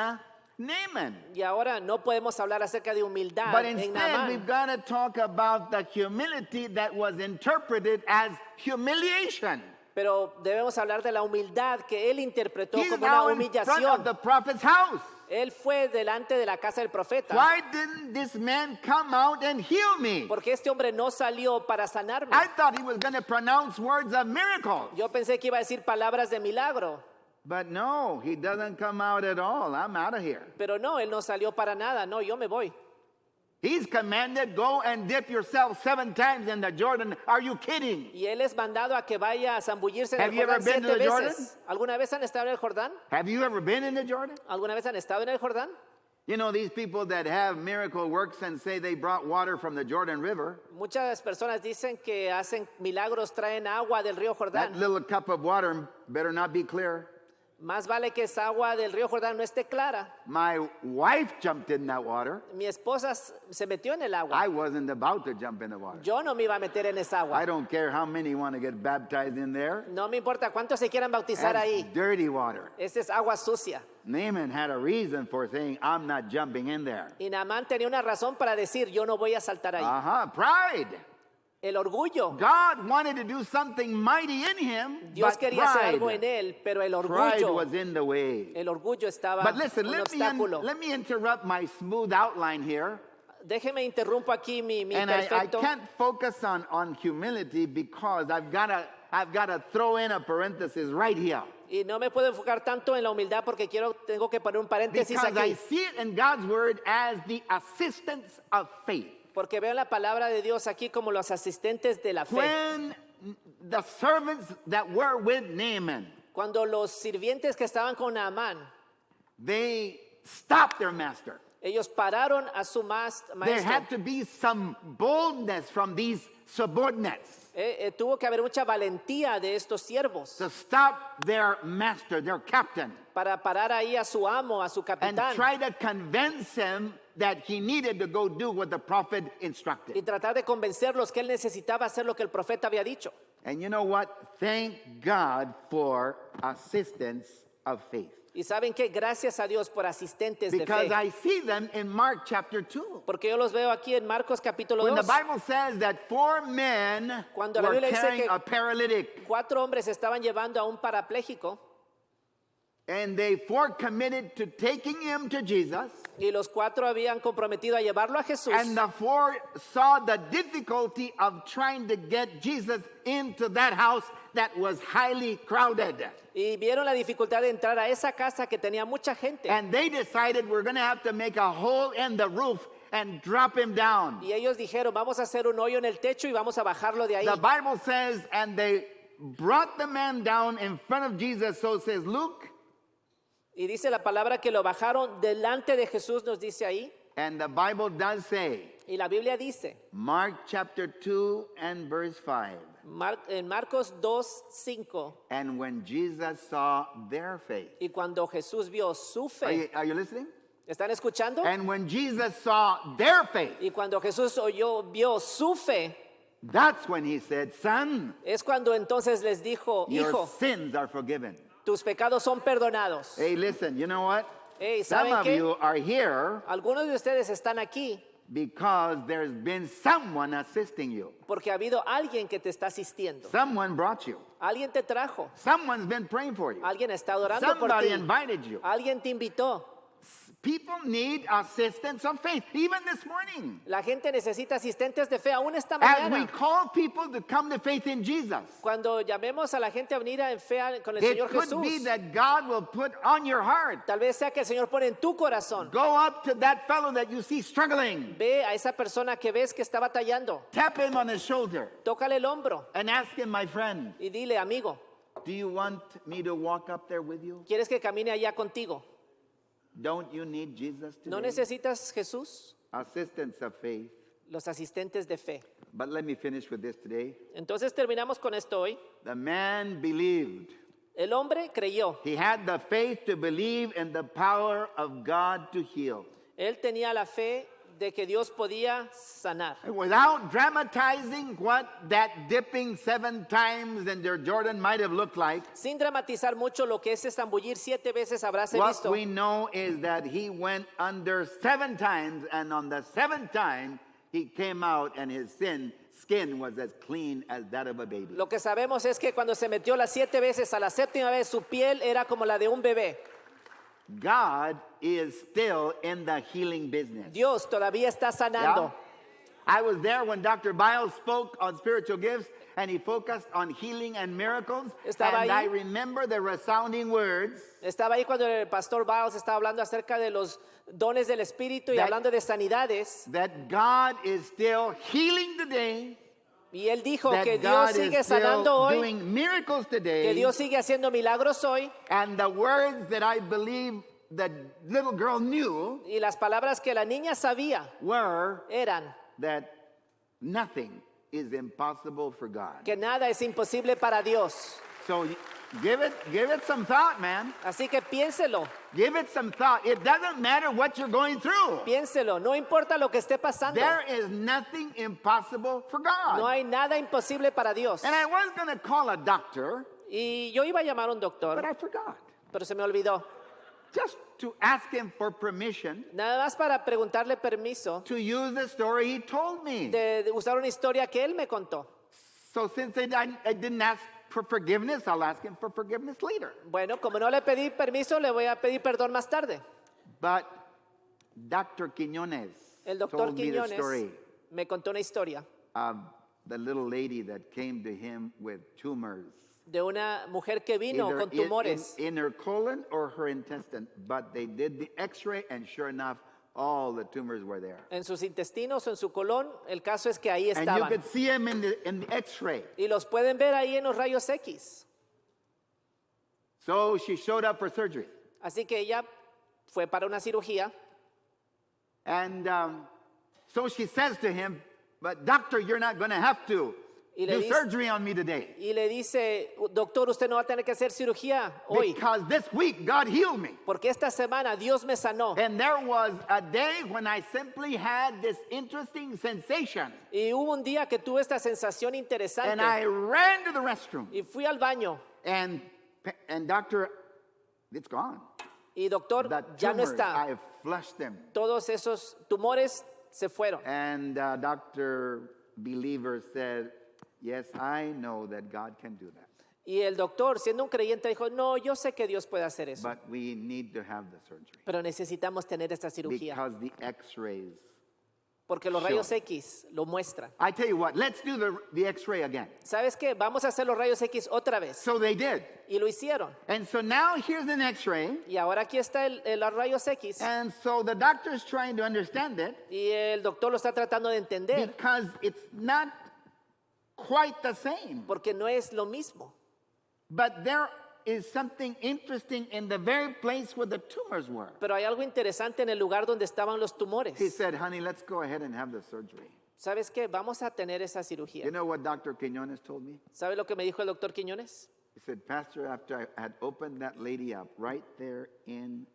[SPEAKER 1] Naaman.
[SPEAKER 2] y ahora no podemos hablar acerca de humildad
[SPEAKER 1] But
[SPEAKER 2] en
[SPEAKER 1] instead, we've
[SPEAKER 2] Naamán,
[SPEAKER 1] got to talk about the humility that was interpreted as humiliation.
[SPEAKER 2] pero debemos hablar de la humildad que él interpretó
[SPEAKER 1] He's
[SPEAKER 2] como una
[SPEAKER 1] now in front of
[SPEAKER 2] humillación.
[SPEAKER 1] the prophet's house.
[SPEAKER 2] Él fue delante de la casa del profeta.
[SPEAKER 1] Why didn't this man come out and heal me?
[SPEAKER 2] Porque este hombre no salió para sanarme.
[SPEAKER 1] I thought he was going to pronounce words of miracles.
[SPEAKER 2] Yo pensé que iba a decir palabras de milagro,
[SPEAKER 1] But no, he doesn't come out at all. I'm out of here.
[SPEAKER 2] pero no, él no salió para nada. No, yo me voy.
[SPEAKER 1] He's commanded, go and dip yourself 7 times in the Jordan. Are you kidding?
[SPEAKER 2] Y él es mandado a que vaya a zambullirse en
[SPEAKER 1] Have
[SPEAKER 2] el
[SPEAKER 1] you ever
[SPEAKER 2] Jordán
[SPEAKER 1] been to
[SPEAKER 2] 7
[SPEAKER 1] the Jordan?
[SPEAKER 2] veces. ¿Alguna vez han estado en el Jordán?
[SPEAKER 1] Have you ever been in the Jordan?
[SPEAKER 2] ¿Alguna vez han estado en el Jordán?
[SPEAKER 1] You know, these people that have miracle works and say they brought water from the Jordan River,
[SPEAKER 2] Muchas personas dicen que hacen milagros, traen agua del río
[SPEAKER 1] that
[SPEAKER 2] Jordán.
[SPEAKER 1] little cup of water better not be clear.
[SPEAKER 2] Más vale que esa agua del río Jordán no esté clara.
[SPEAKER 1] My wife jumped in that water.
[SPEAKER 2] Mi esposa se metió en el agua.
[SPEAKER 1] I wasn't about to jump in the water.
[SPEAKER 2] Yo no me iba a meter en esa
[SPEAKER 1] I
[SPEAKER 2] agua.
[SPEAKER 1] don't care how many want to get baptized in there.
[SPEAKER 2] No me importa cuántos se quieran bautizar
[SPEAKER 1] That's
[SPEAKER 2] ahí.
[SPEAKER 1] dirty water.
[SPEAKER 2] Esa es agua sucia.
[SPEAKER 1] Naaman had a reason for saying, I'm not jumping in there.
[SPEAKER 2] Y Naamán tenía una razón para decir, yo no voy a saltar ahí.
[SPEAKER 1] Pride.
[SPEAKER 2] El orgullo.
[SPEAKER 1] God wanted to do something mighty in him,
[SPEAKER 2] Dios
[SPEAKER 1] but
[SPEAKER 2] quería hacer algo en
[SPEAKER 1] pride,
[SPEAKER 2] él, pero el
[SPEAKER 1] pride
[SPEAKER 2] orgullo,
[SPEAKER 1] was in the way.
[SPEAKER 2] el orgullo estaba
[SPEAKER 1] But listen,
[SPEAKER 2] un
[SPEAKER 1] let
[SPEAKER 2] obstáculo.
[SPEAKER 1] me interrupt my smooth outline here.
[SPEAKER 2] Déjeme interrumpo aquí mi
[SPEAKER 1] And I
[SPEAKER 2] perfecto.
[SPEAKER 1] can't focus on humility because I've got to throw in a parenthesis right here.
[SPEAKER 2] Y no me puedo enfocar tanto en la humildad porque tengo que poner un paréntesis
[SPEAKER 1] Because I
[SPEAKER 2] aquí.
[SPEAKER 1] see it in God's word as the assistance of faith.
[SPEAKER 2] Porque veo la palabra de Dios aquí como los asistentes de la fe.
[SPEAKER 1] When the servants that were with Naaman,
[SPEAKER 2] Cuando los sirvientes que estaban con Naamán,
[SPEAKER 1] they stopped their master.
[SPEAKER 2] ellos pararon a su
[SPEAKER 1] There
[SPEAKER 2] maestro.
[SPEAKER 1] had to be some boldness from these subordinates
[SPEAKER 2] Tuvo que haber mucha valentía de estos siervos
[SPEAKER 1] to stop their master, their captain,
[SPEAKER 2] para parar ahí a su amo, a su
[SPEAKER 1] and
[SPEAKER 2] capitán,
[SPEAKER 1] try to convince him that he needed to go do what the prophet
[SPEAKER 2] y
[SPEAKER 1] instructed.
[SPEAKER 2] tratar de convencerlos que él necesitaba hacer lo que el profeta había dicho.
[SPEAKER 1] And you know what? Thank God for assistance of faith.
[SPEAKER 2] Y saben que gracias a Dios por asistentes de
[SPEAKER 1] Because
[SPEAKER 2] fe.
[SPEAKER 1] I see them in Mark chapter 2.
[SPEAKER 2] Porque yo los veo aquí en Marcos capítulo
[SPEAKER 1] When the
[SPEAKER 2] 2.
[SPEAKER 1] Bible says that 4 men
[SPEAKER 2] Cuando la
[SPEAKER 1] were
[SPEAKER 2] Biblia dice
[SPEAKER 1] carrying
[SPEAKER 2] que-
[SPEAKER 1] a paralytic,
[SPEAKER 2] 4 hombres estaban llevando a un parapléjico
[SPEAKER 1] and they 4 committed to taking him to Jesus,
[SPEAKER 2] y los 4 habían comprometido a llevarlo a Jesús.
[SPEAKER 1] and the 4 saw the difficulty of trying to get Jesus into that house that was highly crowded.
[SPEAKER 2] Y vieron la dificultad de entrar a esa casa que tenía mucha gente.
[SPEAKER 1] And they decided we're going to have to make a hole in the roof and drop him down.
[SPEAKER 2] Y ellos dijeron, vamos a hacer un hoyo en el techo y vamos a bajarlo de ahí.
[SPEAKER 1] The Bible says, and they brought the man down in front of Jesus. So it says Luke,
[SPEAKER 2] Y dice la palabra que lo bajaron delante de Jesús, nos dice ahí.
[SPEAKER 1] and the Bible does say,
[SPEAKER 2] Y la Biblia dice,
[SPEAKER 1] Mark chapter 2 and verse 5.
[SPEAKER 2] en Marcos 2:5,
[SPEAKER 1] And when Jesus saw their faith.
[SPEAKER 2] y cuando Jesús vio su
[SPEAKER 1] Are
[SPEAKER 2] fe,
[SPEAKER 1] you listening?
[SPEAKER 2] ¿están escuchando?
[SPEAKER 1] And when Jesus saw their faith,
[SPEAKER 2] Y cuando Jesús vio su fe,
[SPEAKER 1] that's when he said, Son,
[SPEAKER 2] es cuando entonces les dijo,
[SPEAKER 1] your
[SPEAKER 2] hijo,
[SPEAKER 1] sins are forgiven.
[SPEAKER 2] tus pecados son perdonados.
[SPEAKER 1] Hey, listen, you know what?
[SPEAKER 2] Hey,
[SPEAKER 1] Some
[SPEAKER 2] ¿saben
[SPEAKER 1] of
[SPEAKER 2] qué?
[SPEAKER 1] you are here
[SPEAKER 2] Algunos de ustedes están aquí
[SPEAKER 1] because there's been someone assisting you.
[SPEAKER 2] Porque ha habido alguien que te está asistiendo.
[SPEAKER 1] Someone brought you.
[SPEAKER 2] Alguien te trajo.
[SPEAKER 1] Someone's been praying for you.
[SPEAKER 2] Alguien está orando por
[SPEAKER 1] Somebody
[SPEAKER 2] ti.
[SPEAKER 1] invited you.
[SPEAKER 2] Alguien te invitó.
[SPEAKER 1] People need assistance of faith, even this morning.
[SPEAKER 2] La gente necesita asistentes de fe aún esta
[SPEAKER 1] As we
[SPEAKER 2] mañana.
[SPEAKER 1] call people to come to faith in Jesus,
[SPEAKER 2] Cuando llamemos a la gente a venir en fe con el
[SPEAKER 1] it
[SPEAKER 2] Señor
[SPEAKER 1] could be
[SPEAKER 2] Jesús,
[SPEAKER 1] that God will put on your heart.
[SPEAKER 2] tal vez sea que el Señor pone en tu corazón.
[SPEAKER 1] Go up to that fellow that you see struggling.
[SPEAKER 2] Ve a esa persona que ves que está batallando.
[SPEAKER 1] Tap him on his shoulder
[SPEAKER 2] Tócale el hombro
[SPEAKER 1] and ask him, my friend,
[SPEAKER 2] y dile, amigo,
[SPEAKER 1] do you want me to walk up there with you?
[SPEAKER 2] ¿quieres que camine allá contigo?
[SPEAKER 1] Don't you need Jesus
[SPEAKER 2] ¿No
[SPEAKER 1] today?
[SPEAKER 2] necesitas Jesús?
[SPEAKER 1] Assistance of faith.
[SPEAKER 2] Los asistentes de fe.
[SPEAKER 1] But let me finish with this today.
[SPEAKER 2] Entonces terminamos con esto hoy.
[SPEAKER 1] The man believed.
[SPEAKER 2] El hombre creyó.
[SPEAKER 1] He had the faith to believe in the power of God to heal.
[SPEAKER 2] Él tenía la fe de que Dios podía sanar.
[SPEAKER 1] And without dramatizing what that dipping 7 times in the Jordan might have looked like,
[SPEAKER 2] Sin dramatizar mucho lo que ese zambullir 7 veces habráse
[SPEAKER 1] what
[SPEAKER 2] visto.
[SPEAKER 1] we know is that he went under 7 times, and on the 7th time, he came out and his skin was as clean as that of a baby.
[SPEAKER 2] Lo que sabemos es que cuando se metió las 7 veces, a la 7ª vez su piel era como la de un bebé.
[SPEAKER 1] God is still in the healing business.
[SPEAKER 2] Dios todavía está sanando.
[SPEAKER 1] I was there when Dr. Biles spoke on spiritual gifts and he focused on healing and miracles.
[SPEAKER 2] Estaba
[SPEAKER 1] And
[SPEAKER 2] ahí.
[SPEAKER 1] I remember the resounding words
[SPEAKER 2] Estaba ahí cuando el pastor Biles estaba hablando acerca de los dones del Espíritu y
[SPEAKER 1] That-
[SPEAKER 2] hablando de sanidades.
[SPEAKER 1] that God is still healing today,
[SPEAKER 2] Y él dijo
[SPEAKER 1] that
[SPEAKER 2] que Dios
[SPEAKER 1] God
[SPEAKER 2] sigue
[SPEAKER 1] is
[SPEAKER 2] sanando
[SPEAKER 1] still
[SPEAKER 2] hoy,
[SPEAKER 1] doing miracles
[SPEAKER 2] que
[SPEAKER 1] today.
[SPEAKER 2] Dios sigue haciendo milagros hoy.
[SPEAKER 1] And the words that I believe the little girl knew
[SPEAKER 2] Y las palabras que la niña sabía
[SPEAKER 1] were
[SPEAKER 2] eran
[SPEAKER 1] that nothing is impossible for God.
[SPEAKER 2] que nada es imposible para Dios.
[SPEAKER 1] So give it some thought, man.
[SPEAKER 2] Así que piénselo,
[SPEAKER 1] Give it some thought. It doesn't matter what you're going through.
[SPEAKER 2] piénselo. No importa lo que esté pasando.
[SPEAKER 1] There is nothing impossible for God.
[SPEAKER 2] No hay nada imposible para Dios.
[SPEAKER 1] And I was going to call a doctor,
[SPEAKER 2] Y yo iba a llamar a un
[SPEAKER 1] but
[SPEAKER 2] doctor,
[SPEAKER 1] I forgot.
[SPEAKER 2] pero se me olvidó.
[SPEAKER 1] Just to ask him for permission
[SPEAKER 2] Nada más para preguntarle permiso
[SPEAKER 1] to use the story he told me.
[SPEAKER 2] de usar una historia que él me contó.
[SPEAKER 1] So since I didn't ask for forgiveness, I'll ask him for forgiveness later.
[SPEAKER 2] Bueno, como no le pedí permiso, le voy a pedir perdón más tarde.
[SPEAKER 1] But Dr. Quiñones
[SPEAKER 2] El doctor
[SPEAKER 1] told me the
[SPEAKER 2] Quiñones
[SPEAKER 1] story
[SPEAKER 2] me contó una historia
[SPEAKER 1] of the little lady that came to him with tumors.
[SPEAKER 2] de una mujer que vino
[SPEAKER 1] Either
[SPEAKER 2] con tumores
[SPEAKER 1] in her colon or her intestine, but they did the x-ray and sure enough, all the tumors were there.
[SPEAKER 2] en sus intestinos o en su colon. El caso es que ahí
[SPEAKER 1] And you
[SPEAKER 2] estaban.
[SPEAKER 1] could see them in the x-ray.
[SPEAKER 2] Y los pueden ver ahí en los rayos X.
[SPEAKER 1] So she showed up for surgery.
[SPEAKER 2] Así que ella fue para una cirugía.
[SPEAKER 1] And so she says to him, but doctor, you're not going to have to
[SPEAKER 2] Y le
[SPEAKER 1] do
[SPEAKER 2] dice-
[SPEAKER 1] surgery on me today.
[SPEAKER 2] Y le dice, doctor, usted no va a tener que hacer cirugía hoy.
[SPEAKER 1] Because this week God healed me.
[SPEAKER 2] Porque esta semana Dios me sanó.
[SPEAKER 1] And there was a day when I simply had this interesting sensation.
[SPEAKER 2] Y hubo un día que tuve esta sensación
[SPEAKER 1] And
[SPEAKER 2] interesante.
[SPEAKER 1] I ran to the restroom.
[SPEAKER 2] Y fui al baño.
[SPEAKER 1] And doctor, it's gone.
[SPEAKER 2] Y doctor,
[SPEAKER 1] The
[SPEAKER 2] ya no
[SPEAKER 1] tumors,
[SPEAKER 2] está.
[SPEAKER 1] I flushed them.
[SPEAKER 2] Todos esos tumores se fueron.
[SPEAKER 1] And Dr. Believer said, yes, I know that God can do that.
[SPEAKER 2] Y el doctor, siendo un creyente, dijo, no, yo sé que Dios puede hacer eso.
[SPEAKER 1] But we need to have the surgery.
[SPEAKER 2] Pero necesitamos tener esta cirugía.
[SPEAKER 1] Because the x-rays.
[SPEAKER 2] Porque los
[SPEAKER 1] Sure.
[SPEAKER 2] rayos X lo muestran.
[SPEAKER 1] I tell you what, let's do the x-ray again.
[SPEAKER 2] ¿Sabes qué? Vamos a hacer los rayos X otra vez.
[SPEAKER 1] So they did.
[SPEAKER 2] Y lo hicieron.
[SPEAKER 1] And so now here's an x-ray.
[SPEAKER 2] Y ahora aquí está los rayos X.
[SPEAKER 1] And so the doctor's trying to understand it
[SPEAKER 2] Y el doctor lo está tratando de entender.
[SPEAKER 1] because it's not quite the same.
[SPEAKER 2] Porque no es lo mismo.
[SPEAKER 1] But there is something interesting in the very place where the tumors were.
[SPEAKER 2] Pero hay algo interesante en el lugar donde estaban los tumores.
[SPEAKER 1] He said, honey, let's go ahead and have the surgery.
[SPEAKER 2] ¿Sabes qué? Vamos a tener esa cirugía.
[SPEAKER 1] You know what Dr. Quiñones told me?
[SPEAKER 2] ¿Sabe lo que me dijo el doctor Quiñones?
[SPEAKER 1] He said, Pastor, after I had opened that lady up right there in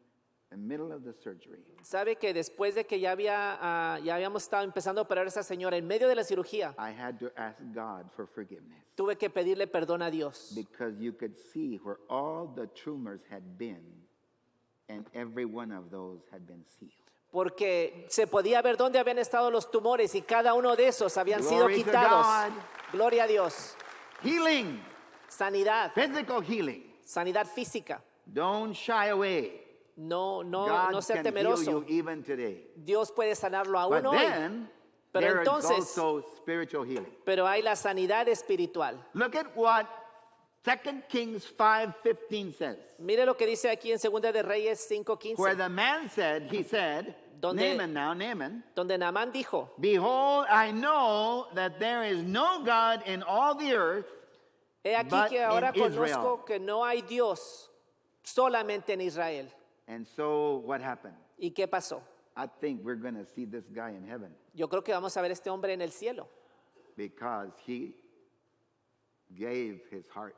[SPEAKER 1] the middle of the surgery,
[SPEAKER 2] ¿Sabe que después de que ya habíamos estado empezando a operar a esa señora, en medio de la cirugía,
[SPEAKER 1] I had to ask God for forgiveness
[SPEAKER 2] tuve que pedirle perdón a Dios?
[SPEAKER 1] because you could see where all the tumors had been, and every one of those had been sealed.
[SPEAKER 2] porque se podía ver dónde habían estado los tumores y cada uno de esos habían sido
[SPEAKER 1] Glory to
[SPEAKER 2] quitados.
[SPEAKER 1] God.
[SPEAKER 2] Gloria a Dios.
[SPEAKER 1] Healing,
[SPEAKER 2] Sanidad,
[SPEAKER 1] physical healing.
[SPEAKER 2] sanidad física.
[SPEAKER 1] Don't shy away.
[SPEAKER 2] No
[SPEAKER 1] God
[SPEAKER 2] sea
[SPEAKER 1] can heal
[SPEAKER 2] temeroso.
[SPEAKER 1] you even today.
[SPEAKER 2] Dios puede sanarlo aún
[SPEAKER 1] But
[SPEAKER 2] hoy.
[SPEAKER 1] then,
[SPEAKER 2] Pero
[SPEAKER 1] there is
[SPEAKER 2] entonces-
[SPEAKER 1] also spiritual healing.
[SPEAKER 2] Pero hay la sanidad espiritual.
[SPEAKER 1] Look at what 2 Kings 5:15 says.
[SPEAKER 2] Mire lo que dice aquí en 2 de Reyes 5:15,
[SPEAKER 1] Where the man said, he said,
[SPEAKER 2] Donde-
[SPEAKER 1] Naaman,
[SPEAKER 2] donde Naamán dijo,
[SPEAKER 1] behold, I know that there is no God in all the earth.
[SPEAKER 2] he aquí
[SPEAKER 1] But
[SPEAKER 2] que ahora
[SPEAKER 1] in Israel.
[SPEAKER 2] conozco que no hay Dios solamente en Israel.
[SPEAKER 1] And so what happened?
[SPEAKER 2] ¿Y qué pasó?
[SPEAKER 1] I think we're going to see this guy in heaven
[SPEAKER 2] Yo creo que vamos a ver este hombre en el cielo,
[SPEAKER 1] because he gave his heart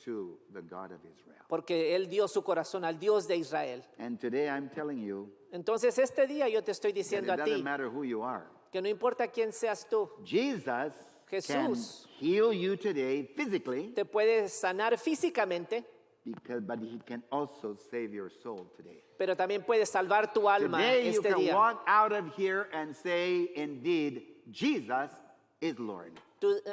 [SPEAKER 1] to the God of Israel.
[SPEAKER 2] porque él dio su corazón al Dios de Israel.
[SPEAKER 1] And today I'm telling you
[SPEAKER 2] Entonces este día yo te estoy
[SPEAKER 1] that
[SPEAKER 2] diciendo
[SPEAKER 1] it
[SPEAKER 2] a
[SPEAKER 1] doesn't
[SPEAKER 2] ti
[SPEAKER 1] matter who you are.
[SPEAKER 2] que no importa quién seas tú,
[SPEAKER 1] Jesus can
[SPEAKER 2] Jesús
[SPEAKER 1] heal you today physically,
[SPEAKER 2] te puede sanar físicamente,
[SPEAKER 1] but he can also save your soul today.
[SPEAKER 2] pero también puede salvar tu alma
[SPEAKER 1] Today you
[SPEAKER 2] este
[SPEAKER 1] can
[SPEAKER 2] día.
[SPEAKER 1] walk out of here and say, indeed, Jesus is Lord.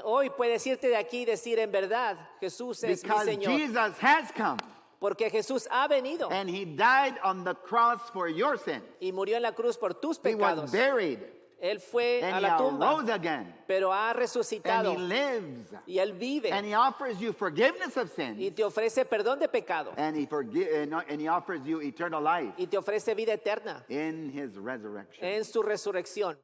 [SPEAKER 2] Hoy puedes irte de aquí y decir en verdad, Jesús es mi
[SPEAKER 1] Because
[SPEAKER 2] Señor,
[SPEAKER 1] Jesus has come
[SPEAKER 2] porque Jesús ha venido
[SPEAKER 1] and he died on the cross for your sins.
[SPEAKER 2] y murió en la cruz por tus
[SPEAKER 1] He was
[SPEAKER 2] pecados.
[SPEAKER 1] buried
[SPEAKER 2] Él fue a
[SPEAKER 1] and he
[SPEAKER 2] la tumba,
[SPEAKER 1] arose again
[SPEAKER 2] pero ha
[SPEAKER 1] and
[SPEAKER 2] resucitado
[SPEAKER 1] he lives
[SPEAKER 2] y Él vive
[SPEAKER 1] and he offers you forgiveness of
[SPEAKER 2] y
[SPEAKER 1] sins
[SPEAKER 2] te ofrece perdón de pecado
[SPEAKER 1] and he offers you eternal life
[SPEAKER 2] y te ofrece vida eterna
[SPEAKER 1] in his resurrection.
[SPEAKER 2] en su resurrección.